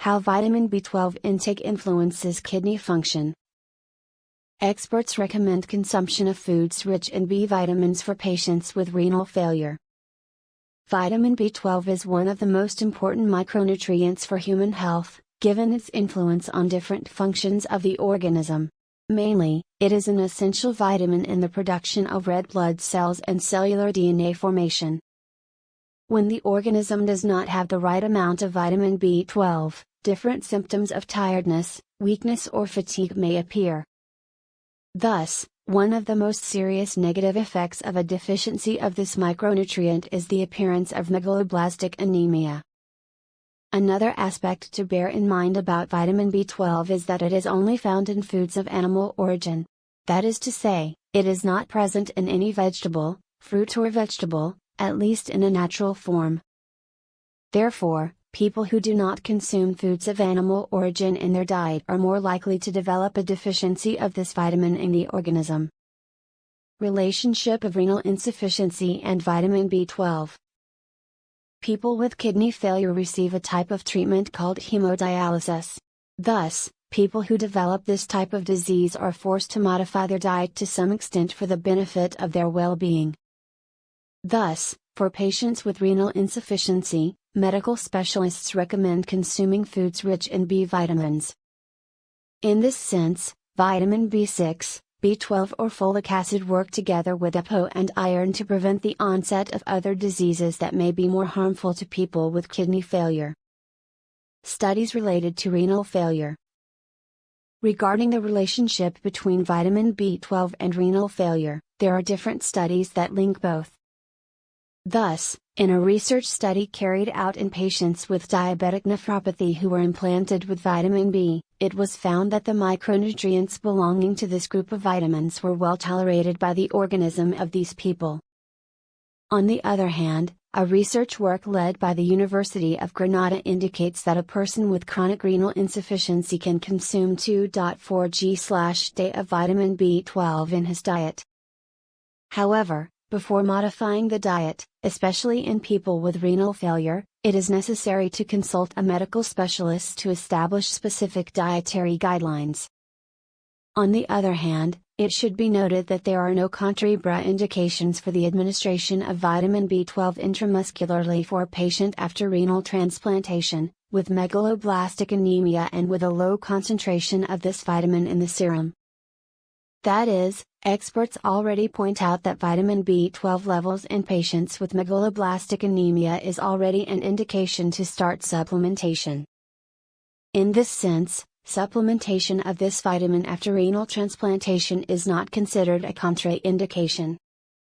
How vitamin B12 intake influences kidney function. Experts recommend consumption of foods rich in B vitamins for patients with renal failure. Vitamin B12 is one of the most important micronutrients for human health, given its influence on different functions of the organism. Mainly, it is an essential vitamin in the production of red blood cells and cellular DNA formation. When the organism does not have the right amount of vitamin B12, different symptoms of tiredness, weakness or fatigue may appear. Thus, one of the most serious negative effects of a deficiency of this micronutrient is the appearance of megaloblastic anemia. Another aspect to bear in mind about vitamin B12 is that it is only found in foods of animal origin. That is to say, it is not present in any vegetable, fruit or vegetable, at least in a natural form. Therefore, people who do not consume foods of animal origin in their diet are more likely to develop a deficiency of this vitamin in the organism. Relationship of renal insufficiency and vitamin B12. People with kidney failure receive a type of treatment called hemodialysis. Thus, people who develop this type of disease are forced to modify their diet to some extent for the benefit of their well-being. Thus, for patients with renal insufficiency, medical specialists recommend consuming foods rich in B vitamins. In this sense, vitamin B6, B12 or folic acid work together with EPO and iron to prevent the onset of other diseases that may be more harmful to people with kidney failure. Studies related to renal failure. Regarding the relationship between vitamin B12 and renal failure, there are different studies that link both. Thus, in a research study carried out in patients with diabetic nephropathy who were implanted with vitamin B, it was found that the micronutrients belonging to this group of vitamins were well tolerated by the organism of these people. On the other hand, a research work led by the University of Granada indicates that a person with chronic renal insufficiency can consume 2.4 g/day of vitamin B12 in his diet. However, before modifying the diet, especially in people with renal failure, it is necessary to consult a medical specialist to establish specific dietary guidelines. On the other hand, it should be noted that there are no contraindications for the administration of vitamin B12 intramuscularly for a patient after renal transplantation, with megaloblastic anemia and with a low concentration of this vitamin in the serum. That is, experts already point out that vitamin B12 levels in patients with megaloblastic anemia is already an indication to start supplementation. In this sense, supplementation of this vitamin after renal transplantation is not considered a contraindication.